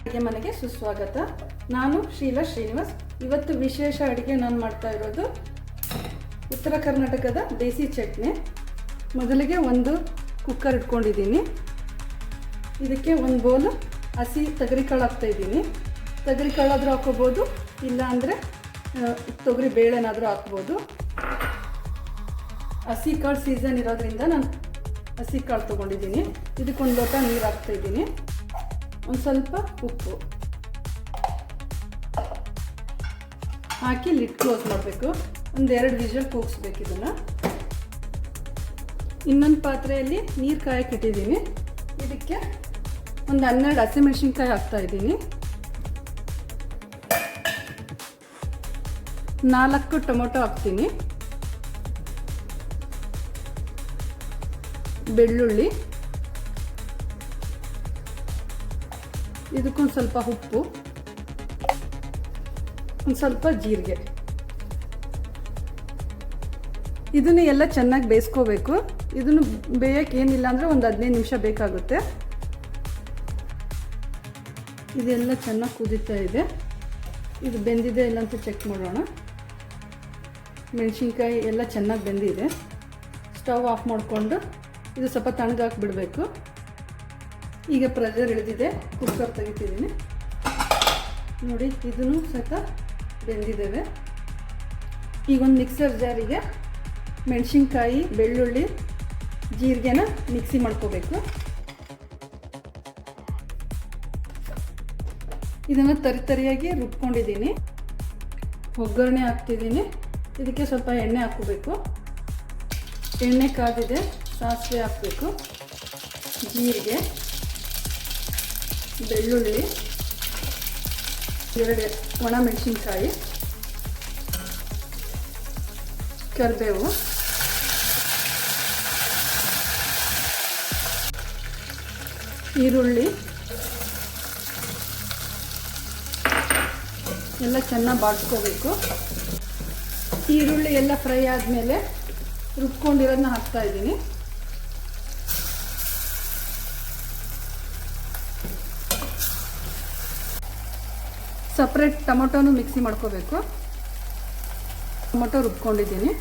ಅಡುಗೆ ಮನೆಗೆ ಸುಸ್ವಾಗತ. ನಾನು ಶೀಲಾ ಶ್ರೀನಿವಾಸ್. ಇವತ್ತು ವಿಶೇಷ ಅಡುಗೆ ನಾನು ಮಾಡ್ತಾ ಇರೋದು ಉತ್ತರ ಕರ್ನಾಟಕದ ದೇಸಿ ಚಟ್ನಿ. ಮೊದಲಿಗೆ ಒಂದು ಕುಕ್ಕರ್ ಇಟ್ಕೊಂಡಿದ್ದೀನಿ. ಇದಕ್ಕೆ ಒಂದು ಬೌಲ್ ಹಸಿ ತೊಗರಿಕಾಳು ಹಾಕ್ತಾಯಿದ್ದೀನಿ. ತೊಗರಿಕಾಳಾದರೂ ಹಾಕೋಬೋದು, ಇಲ್ಲ ಅಂದರೆ ತೊಗರಿ ಬೇಳೆನಾದರೂ ಹಾಕ್ಬೋದು. ಹಸಿ ಕಾಳು ಸೀಸನ್ ಇರೋದ್ರಿಂದ ನಾನು ಹಸಿ ಕಾಳು ತೊಗೊಂಡಿದ್ದೀನಿ. ಇದಕ್ಕೊಂದು ಲೋಟ ನೀರು ಹಾಕ್ತಾಯಿದ್ದೀನಿ. ಒಂದು ಸ್ವಲ್ಪ ಉಪ್ಪು ಹಾಕಿ ಲಿಡ್ ಕ್ಲೋಸ್ ಮಾಡಬೇಕು. ಒಂದೆರಡು ವಿಷಲ್ ಕೂಗಿಸ್ಬೇಕು ಇದನ್ನು. ಇನ್ನೊಂದು ಪಾತ್ರೆಯಲ್ಲಿ ನೀರು ಕಾಯಕ್ಕೆ ಇಟ್ಟಿದ್ದೀನಿ. ಇದಕ್ಕೆ ಒಂದು 12 ಹಸಿಮೆಣಸಿನ್ಕಾಯಿ ಹಾಕ್ತಾಯಿದ್ದೀನಿ. 4 ಟೊಮೊಟೊ ಹಾಕ್ತೀನಿ. ಬೆಳ್ಳುಳ್ಳಿ, ಇದಕ್ಕೊಂದು ಸ್ವಲ್ಪ ಉಪ್ಪು, ಒಂದು ಸ್ವಲ್ಪ ಜೀರಿಗೆ. ಇದನ್ನು ಎಲ್ಲ ಚೆನ್ನಾಗಿ ಬೇಯಿಸ್ಕೋಬೇಕು. ಇದನ್ನು ಬೇಯಕ್ಕೆ ಏನಿಲ್ಲ ಅಂದರೆ ಒಂದು 15 ನಿಮಿಷ ಬೇಕಾಗುತ್ತೆ. ಇದೆಲ್ಲ ಚೆನ್ನಾಗಿ ಕುದೀತಾ ಇದೆ. ಇದು ಬೆಂದಿದೆ ಇಲ್ಲ ಅಂತ ಚೆಕ್ ಮಾಡೋಣ. ಮೆಣಸಿನ್ಕಾಯಿ ಎಲ್ಲ ಚೆನ್ನಾಗಿ ಬೆಂದಿದೆ. ಸ್ಟವ್ ಆಫ್ ಮಾಡಿಕೊಂಡು ಇದು ಸ್ವಲ್ಪ ತಣ್ಣಗಾಕಿ ಬಿಡಬೇಕು. ಈಗ ಪ್ರೆಷರ್ ಇಳಿದಿದೆ. ಕುಕ್ಕರ್ ತೆಗಿತಿದ್ದೀನಿ. ನೋಡಿ, ಇದನ್ನು ಸಹಿತ ಬೆಂದಿದ್ದೇವೆ. ಈಗ ಒಂದು ಮಿಕ್ಸರ್ ಜಾರಿಗೆ ಮೆಣಸಿನ್ಕಾಯಿ, ಬೆಳ್ಳುಳ್ಳಿ, ಜೀರಿಗೆನ ಮಿಕ್ಸಿ ಮಾಡ್ಕೋಬೇಕು. ಇದನ್ನು ತರಿಯಾಗಿ ರುಬ್ಕೊಂಡಿದ್ದೀನಿ. ಒಗ್ಗರಣೆ ಹಾಕ್ತಿದ್ದೀನಿ. ಇದಕ್ಕೆ ಸ್ವಲ್ಪ ಎಣ್ಣೆ ಹಾಕ್ಕೋಬೇಕು. ಎಣ್ಣೆ ಕಾದಿದೆ. ಸಾಸಿವೆ ಹಾಕಬೇಕು, ಜೀರಿಗೆ, ಬೆಳ್ಳುಳ್ಳಿ, 2 ಒಣ ಮೆಣಸಿನ್ಕಾಯಿ, ಕರಿಬೇವು, ಈರುಳ್ಳಿ ಎಲ್ಲ ಚೆನ್ನಾಗಿ ಬಾಡಿಸ್ಕೋಬೇಕು. ಈರುಳ್ಳಿ ಎಲ್ಲ ಫ್ರೈ ಆದಮೇಲೆ ರುಬ್ಕೊಂಡಿರೋದನ್ನ ಹಾಕ್ತಾಯಿದ್ದೀನಿ. ಸಪ್ರೇಟ್ ಟೊಮೊಟೊನು ಮಿಕ್ಸಿ ಮಾಡ್ಕೋಬೇಕು. ಟೊಮೊಟೊ ರುಬ್ಕೊಂಡಿದ್ದೀನಿ.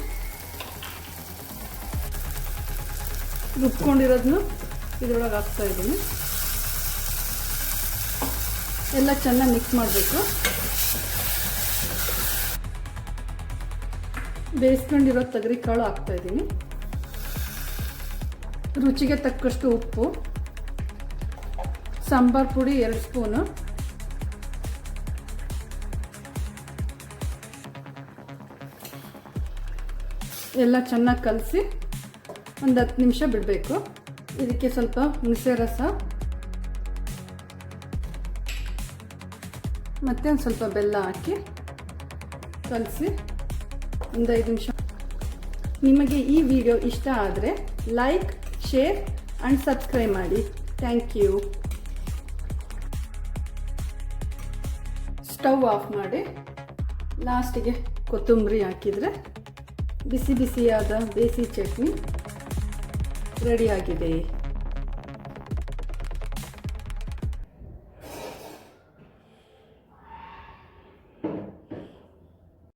ರುಬ್ಕೊಂಡಿರೋದನ್ನು ಇದರೊಳಗೆ ಹಾಕ್ತಾಯಿದ್ದೀನಿ. ಎಲ್ಲ ಚೆನ್ನಾಗಿ ಮಿಕ್ಸ್ ಮಾಡಬೇಕು. ಬೇಯಿಸ್ಕೊಂಡಿರೋ ತೊಗರಿಕಾಳು ಹಾಕ್ತಾಯಿದ್ದೀನಿ. ರುಚಿಗೆ ತಕ್ಕಷ್ಟು ಉಪ್ಪು, ಸಾಂಬಾರು ಪುಡಿ 2 ಸ್ಪೂನು, ಎಲ್ಲ ಚೆನ್ನಾಗಿ ಕಲಸಿ ಒಂದು 10 ನಿಮಿಷ ಬಿಡಬೇಕು. ಇದಕ್ಕೆ ಸ್ವಲ್ಪ ಹುಣಸೆ ರಸ ಮತ್ತು ಒಂದು ಸ್ವಲ್ಪ ಬೆಲ್ಲ ಹಾಕಿ ಕಲಸಿ ಒಂದು 5 ನಿಮಿಷ. ನಿಮಗೆ ಈ ವಿಡಿಯೋ ಇಷ್ಟ ಆದರೆ ಲೈಕ್, ಶೇರ್ ಆ್ಯಂಡ್ ಸಬ್ಸ್ಕ್ರೈಬ್ ಮಾಡಿ. Thank you. ಸ್ಟವ್ ಆಫ್ ಮಾಡಿ ಲಾಸ್ಟಿಗೆ ಕೊತ್ತಂಬರಿ ಹಾಕಿದರೆ ಬಿಸಿ ಬಿಸಿಯಾದ ದೇಸಿ ಚಟ್ನಿ ರೆಡಿಯಾಗಿದೆ.